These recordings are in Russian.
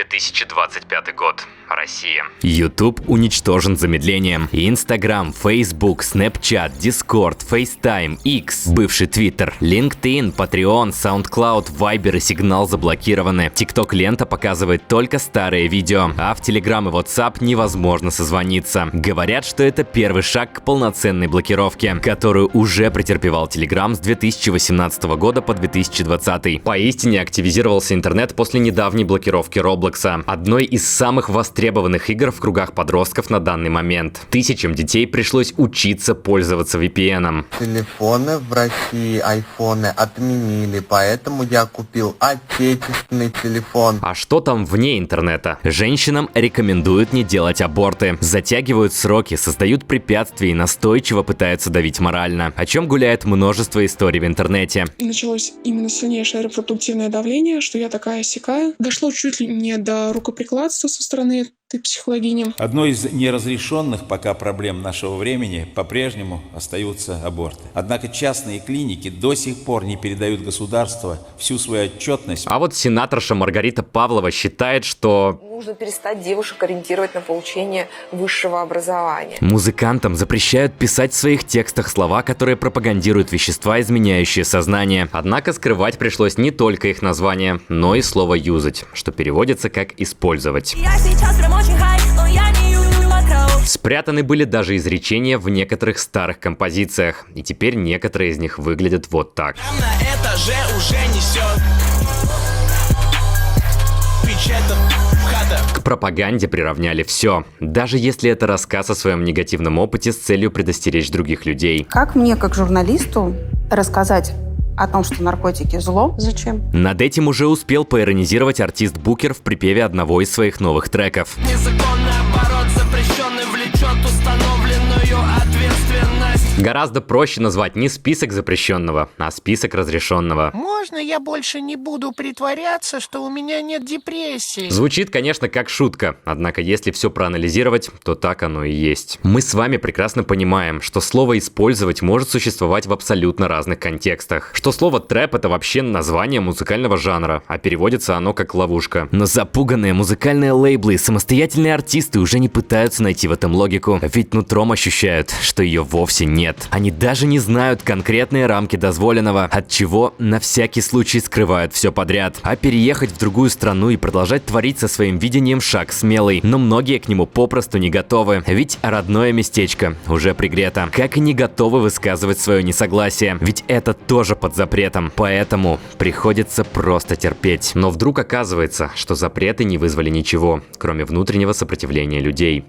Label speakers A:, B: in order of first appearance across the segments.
A: 2025 год. Россия. YouTube уничтожен замедлением. Instagram, Facebook, Snapchat, Discord, FaceTime, X, бывший Twitter, LinkedIn, Patreon, SoundCloud, Viber и Signal заблокированы. TikTok лента показывает только старые видео, а в Telegram и WhatsApp невозможно созвониться. Говорят, что это первый шаг к полноценной блокировке, которую уже претерпевал Telegram с 2018 года по 2020. Поистине активизировался интернет после недавней блокировки Роблокса, одной из самых востребованных игр в кругах подростков на данный момент. Тысячам детей пришлось учиться пользоваться VPN-ом.
B: Телефоны в России, айфоны отменили, поэтому я купил отечественный телефон.
A: А что там вне интернета? Женщинам рекомендуют не делать аборты, затягивают сроки, создают препятствия и настойчиво пытаются давить морально, о чем гуляет множество историй в интернете.
C: Началось именно сильнейшее репродуктивное давление, что я такая-сякая. Дошло чуть ли не до рукоприкладства со стороны этой психологини.
D: Одной из неразрешенных пока проблем нашего времени по-прежнему остаются аборты. Однако частные клиники до сих пор не передают государству всю свою отчетность.
A: А вот сенаторша Маргарита Павлова считает, что
E: нужно перестать девушек ориентировать на получение высшего образования.
A: Музыкантам запрещают писать в своих текстах слова, которые пропагандируют вещества, изменяющие сознание. Однако скрывать пришлось не только их название, но и слово «юзать», что переводится как «использовать». Спрятаны были даже изречения в некоторых старых композициях, и теперь некоторые из них выглядят вот так. К пропаганде приравняли все, даже если это рассказ о своем негативном опыте с целью предостеречь других людей.
F: Как мне, как журналисту, рассказать о том, что наркотики зло? Зачем?
A: Над этим уже успел поиронизировать артист Букер в припеве одного из своих новых треков.
G: Незаконный оборот запрещенный влечет установленную ответственность.
A: Гораздо проще назвать не список запрещенного, а список разрешенного.
G: Можно я больше не буду притворяться, что у меня нет депрессии?
A: Звучит, конечно, как шутка, однако если все проанализировать, то так оно и есть. Мы с вами прекрасно понимаем, что слово «использовать» может существовать в абсолютно разных контекстах. Что слово «трэп» — это вообще название музыкального жанра, а переводится оно как «ловушка». Но запуганные музыкальные лейблы и самостоятельные артисты уже не пытаются найти в этом логику, ведь нутром ощущают, что ее вовсе нет. Они даже не знают конкретные рамки дозволенного, от чего на всякий случай скрывают все подряд. А переехать в другую страну и продолжать творить со своим видением шаг смелый, но многие к нему попросту не готовы, ведь родное местечко уже пригрето. Как и не готовы высказывать свое несогласие, ведь это тоже под запретом, поэтому приходится просто терпеть. Но вдруг оказывается, что запреты не вызвали ничего, кроме внутреннего сопротивления людей.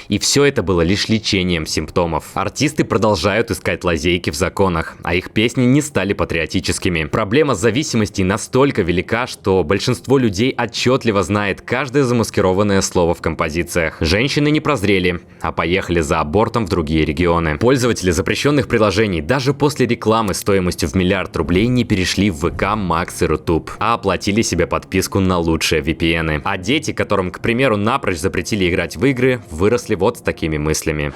A: И все это было лишь лечением симптомов. Артисты продолжают искать лазейки в законах, а их песни не стали патриотическими. Проблема зависимости настолько велика, что большинство людей отчетливо знает каждое замаскированное слово в композициях. Женщины не прозрели, а поехали за абортом в другие регионы. Пользователи запрещенных приложений даже после рекламы стоимостью в 1 миллиард рублей не перешли в ВК, Макс и Рутуб, а оплатили себе подписку на лучшие VPN. А дети, которым, к примеру, напрочь запретили играть в игры, выросли вот с такими мыслями.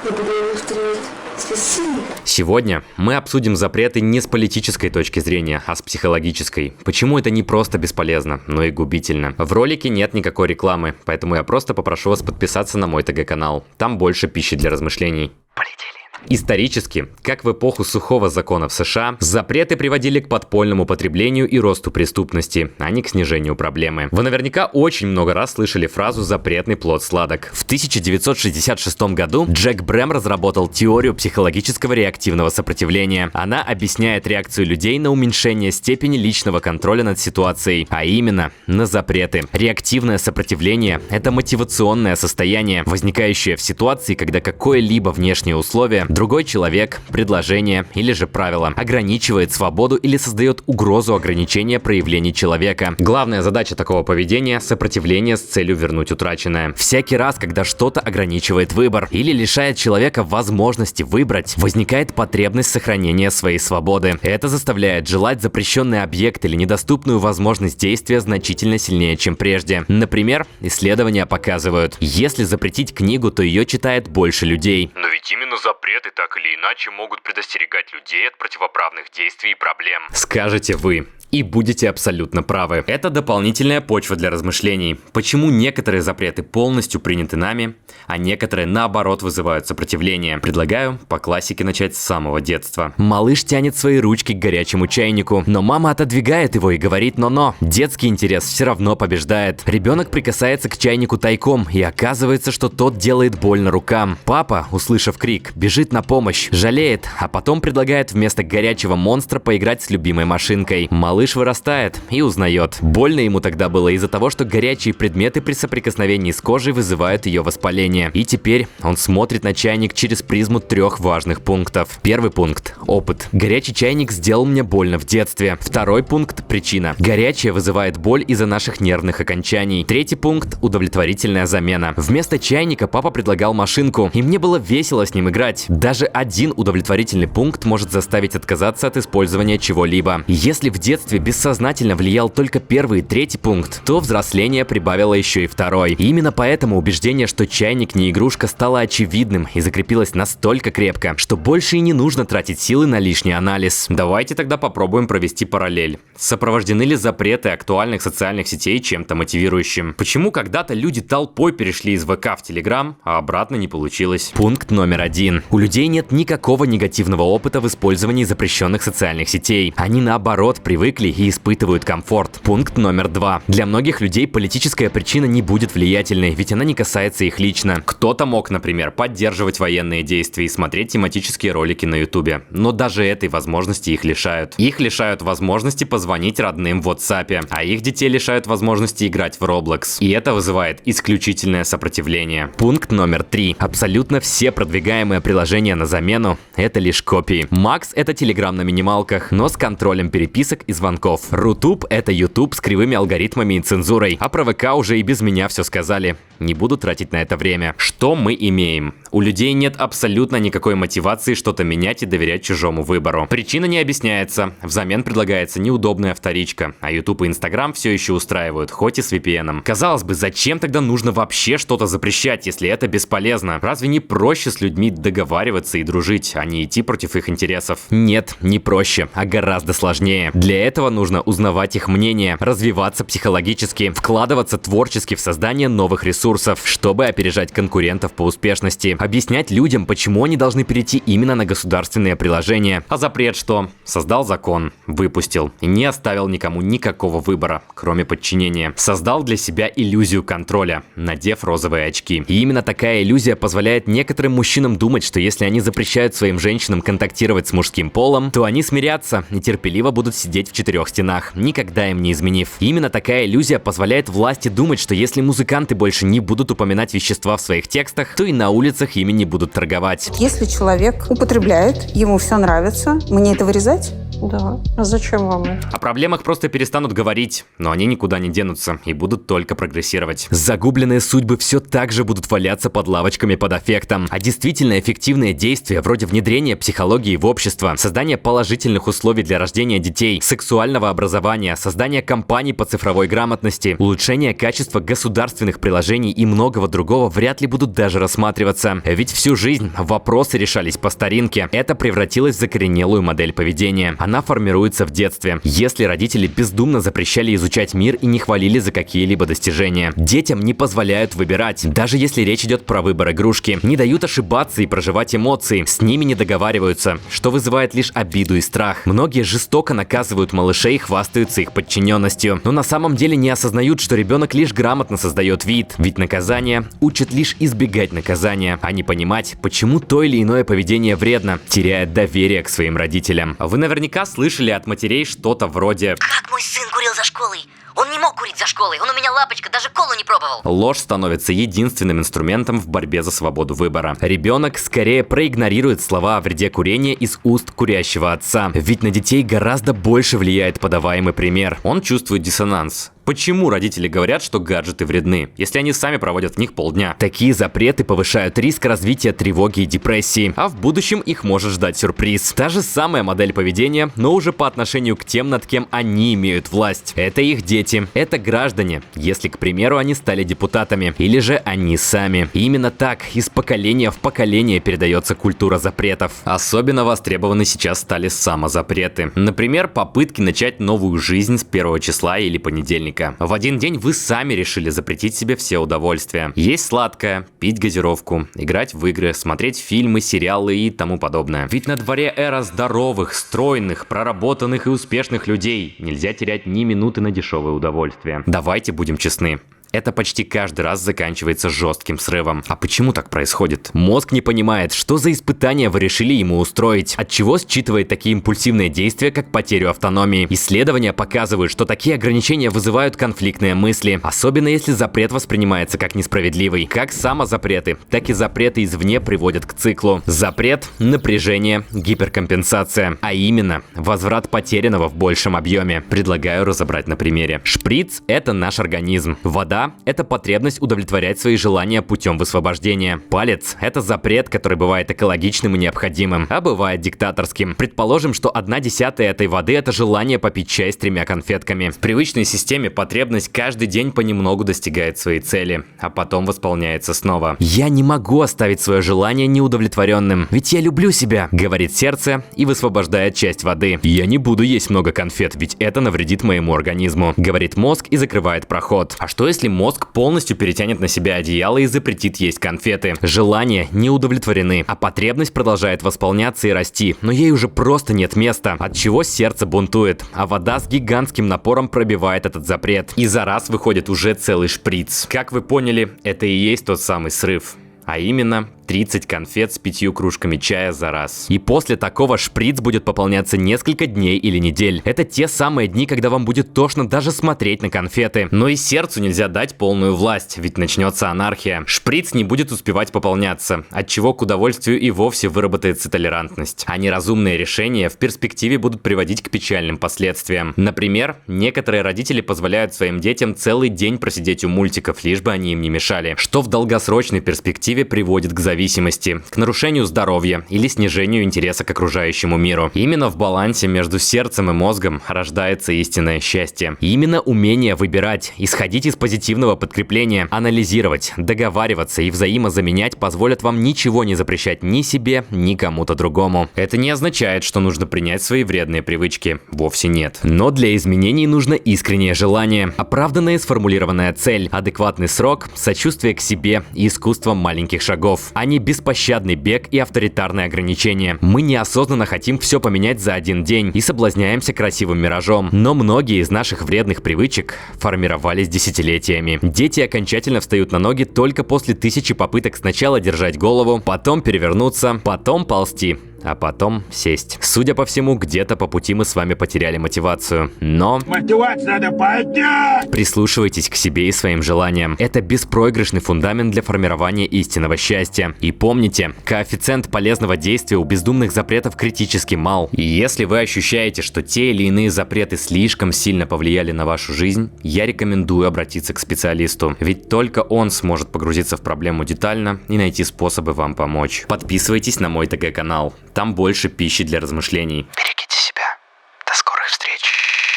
A: Сегодня мы обсудим запреты не с политической точки зрения, а с психологической. Почему это не просто бесполезно, но и губительно. В ролике нет никакой рекламы, поэтому я просто попрошу вас подписаться на мой ТГ-канал. Там больше пищи для размышлений. Полетели. Исторически, как в эпоху сухого закона в США, запреты приводили к подпольному потреблению и росту преступности, а не к снижению проблемы. Вы наверняка очень много раз слышали фразу «запретный плод сладок». В 1966 году Джек Брэм разработал теорию психологического реактивного сопротивления. Она объясняет реакцию людей на уменьшение степени личного контроля над ситуацией, а именно на запреты. Реактивное сопротивление – это мотивационное состояние, возникающее в ситуации, когда какое-либо внешнее условие, другой человек, предложение или же правило ограничивает свободу или создает угрозу ограничения проявлений человека. Главная задача такого поведения – сопротивление с целью вернуть утраченное. Всякий раз, когда что-то ограничивает выбор или лишает человека возможности выбрать, возникает потребность сохранения своей свободы. Это заставляет желать запрещенный объект или недоступную возможность действия значительно сильнее, чем прежде. Например, исследования показывают, если запретить книгу, то ее читает больше людей. Но ведь именно запреты так или иначе могут предостерегать людей от противоправных действий и проблем. Скажете вы. И будете абсолютно правы. Это дополнительная почва для размышлений. Почему некоторые запреты полностью приняты нами, а некоторые наоборот вызывают сопротивление? Предлагаю по классике начать с самого детства. Малыш тянет свои ручки к горячему чайнику, но мама отодвигает его и говорит «но-но». Детский интерес все равно побеждает. Ребенок прикасается к чайнику тайком, и оказывается, что тот делает больно рукам. Папа, услышав крик, бежит на помощь, жалеет, а потом предлагает вместо горячего монстра поиграть с любимой машинкой. Малыш вырастает и узнает. Больно ему тогда было из-за того, что горячие предметы при соприкосновении с кожей вызывают ее воспаление. И теперь он смотрит на чайник через призму 3 важных пунктов. Первый пункт – опыт. Горячий чайник сделал мне больно в детстве. Второй пункт – причина. Горячее вызывает боль из-за наших нервных окончаний. Третий пункт – удовлетворительная замена. Вместо чайника папа предлагал машинку, и мне было весело с ним играть. Даже один удовлетворительный пункт может заставить отказаться от использования чего-либо. Если в детстве бессознательно влиял только первый и третий пункт, то взросление прибавило еще и второй. И именно поэтому убеждение, что чайник не игрушка, стало очевидным и закрепилось настолько крепко, что больше и не нужно тратить силы на лишний анализ. Давайте тогда попробуем провести параллель. Сопровождены ли запреты актуальных социальных сетей чем-то мотивирующим? Почему когда-то люди толпой перешли из ВК в Телеграм, а обратно не получилось? Пункт номер 1. У людей нет никакого негативного опыта в использовании запрещенных социальных сетей. Они наоборот привыкли и испытывают комфорт. Пункт номер 2. Для многих людей политическая причина не будет влиятельной, ведь она не касается их лично. Кто-то мог, например, поддерживать военные действия и смотреть тематические ролики на Ютубе, но даже этой возможности их лишают. Их лишают возможности позвонить родным в WhatsApp, а их детей лишают возможности играть в Roblox. И это вызывает исключительное сопротивление. Пункт номер 3. Абсолютно все продвигаемые приложения на замену – это лишь копии. Макс – это Telegram на минималках, но с контролем переписок и звонков. Рутуб – это YouTube с кривыми алгоритмами и цензурой. А про ВК уже и без меня все сказали. Не буду тратить на это время. Что мы имеем? У людей нет абсолютно никакой мотивации что-то менять и доверять чужому выбору. Причина не объясняется. Взамен предлагается неудобная вторичка. А YouTube и Instagram все еще устраивают, хоть и с VPN. Казалось бы, зачем тогда нужно вообще что-то запрещать, если это бесполезно? Разве не проще с людьми договариваться и дружить, а не идти против их интересов? Нет, не проще, а гораздо сложнее. Для этого нужно узнавать их мнение, развиваться психологически, вкладываться творчески в создание новых ресурсов, чтобы опережать конкурентов по успешности, объяснять людям, почему они должны перейти именно на государственные приложения. А запрет что? Создал закон, выпустил и не оставил никому никакого выбора, кроме подчинения. Создал для себя иллюзию контроля, надев розовые очки. И именно такая иллюзия позволяет некоторым мужчинам думать, что если они запрещают своим женщинам контактировать с мужским полом, то они смирятся и терпеливо будут сидеть в 4 стенах, никогда им не изменив. И именно такая иллюзия позволяет власти думать, что если музыканты больше не будут упоминать вещества в своих текстах, то и на улицах ими не будут торговать.
F: Если человек употребляет, ему все нравится, мне это вырезать?
H: Да. А зачем вам это?
A: О проблемах просто перестанут говорить, но они никуда не денутся и будут только прогрессировать. Загубленные судьбы все так же будут валяться под лавочками под аффектом. А действительно эффективные действия, вроде внедрения психологии в общество, создания положительных условий для рождения детей, сексуального образования, создания кампаний по цифровой грамотности, улучшения качества государственных приложений и многого другого вряд ли будут даже рассматриваться. Ведь всю жизнь вопросы решались по старинке. Это превратилось в закоренелую модель поведения. Она формируется в детстве. Если родители бездумно запрещали изучать мир и не хвалили за какие-либо достижения. Детям не позволяют выбирать, даже если речь идет про выбор игрушки. Не дают ошибаться и проживать эмоции. С ними не договариваются, что вызывает лишь обиду и страх. Многие жестоко наказывают малышей и хвастаются их подчиненностью. Но на самом деле не осознают, что ребенок лишь грамотно создает вид. Ведь наказание учит лишь избегать наказания, а не понимать, почему то или иное поведение вредно, теряя доверие к своим родителям. Вы наверняка слышали от матерей что-то вроде
I: «Как мой сын курил за школой? Он не мог курить за школой, он у меня лапочка, даже колу не пробовал».
A: Ложь становится единственным инструментом в борьбе за свободу выбора. Ребенок скорее проигнорирует слова о вреде курения из уст курящего отца. Ведь на детей гораздо больше влияет подаваемый пример. Он чувствует диссонанс. Почему родители говорят, что гаджеты вредны, если они сами проводят в них полдня? Такие запреты повышают риск развития тревоги и депрессии, а в будущем их может ждать сюрприз. Та же самая модель поведения, но уже по отношению к тем, над кем они имеют власть. Это их дети, это граждане, если, к примеру, они стали депутатами, или же они сами. И именно так из поколения в поколение передается культура запретов. Особенно востребованы сейчас стали самозапреты. Например, попытки начать новую жизнь с 1 числа или понедельника. В один день вы сами решили запретить себе все удовольствия. Есть сладкое, пить газировку, играть в игры, смотреть фильмы, сериалы и тому подобное. Ведь на дворе эра здоровых, стройных, проработанных и успешных людей. Нельзя терять ни минуты на дешевое удовольствие. Давайте будем честны. Это почти каждый раз заканчивается жестким срывом. А почему так происходит? Мозг не понимает, что за испытания вы решили ему устроить, отчего считывает такие импульсивные действия, как потерю автономии. Исследования показывают, что такие ограничения вызывают конфликтные мысли, особенно если запрет воспринимается как несправедливый. Как самозапреты, так и запреты извне приводят к циклу. Запрет, напряжение, гиперкомпенсация, а именно возврат потерянного в большем объеме. Предлагаю разобрать на примере. Шприц – это наш организм. Вода – это потребность удовлетворять свои желания путем высвобождения. Палец – это запрет, который бывает экологичным и необходимым, а бывает диктаторским. Предположим, что 1/10 этой воды – это желание попить чай с 3 конфетками. В привычной системе потребность каждый день понемногу достигает своей цели, а потом восполняется снова. «Я не могу оставить свое желание неудовлетворенным, ведь я люблю себя», – говорит сердце и высвобождает часть воды. «Я не буду есть много конфет, ведь это навредит моему организму», – говорит мозг и закрывает проход. А что если мозг полностью перетянет на себя одеяло и запретит есть конфеты? Желания не удовлетворены, а потребность продолжает восполняться и расти, но ей уже просто нет места, от чего сердце бунтует, а вода с гигантским напором пробивает этот запрет. И за раз выходит уже целый шприц. Как вы поняли, это и есть тот самый срыв. А именно 30 конфет с 5 кружками чая за раз. И после такого шприц будет пополняться несколько дней или недель. Это те самые дни, когда вам будет тошно даже смотреть на конфеты. Но и сердцу нельзя дать полную власть, ведь начнется анархия. Шприц не будет успевать пополняться, отчего к удовольствию и вовсе выработается толерантность. А неразумные решения в перспективе будут приводить к печальным последствиям. Например, некоторые родители позволяют своим детям целый день просидеть у мультиков, лишь бы они им не мешали, что в долгосрочной перспективе приводит к зависимости, к нарушению здоровья или снижению интереса к окружающему миру. Именно в балансе между сердцем и мозгом рождается истинное счастье. И именно умение выбирать, исходить из позитивного подкрепления, анализировать, договариваться и взаимозаменять позволят вам ничего не запрещать ни себе, ни кому-то другому. Это не означает, что нужно принять свои вредные привычки. Вовсе нет. Но для изменений нужно искреннее желание, оправданная и сформулированная цель, адекватный срок, сочувствие к себе и искусство маленьких шагов, а не беспощадный бег и авторитарные ограничения. Мы неосознанно хотим все поменять за один день и соблазняемся красивым миражом, но многие из наших вредных привычек формировались десятилетиями. Дети окончательно встают на ноги только после 1000 попыток сначала держать голову, потом перевернуться, потом ползти, а потом сесть. Судя по всему, где-то по пути мы с вами потеряли мотивацию. Но
G: Мотивацию надо поднять!
A: прислушивайтесь к себе и своим желаниям. Это беспроигрышный фундамент для формирования истинного счастья. И помните, коэффициент полезного действия у бездумных запретов критически мал. И если вы ощущаете, что те или иные запреты слишком сильно повлияли на вашу жизнь, я рекомендую обратиться к специалисту. Ведь только он сможет погрузиться в проблему детально и найти способы вам помочь. Подписывайтесь на мой ТГ-канал. Там больше пищи для размышлений.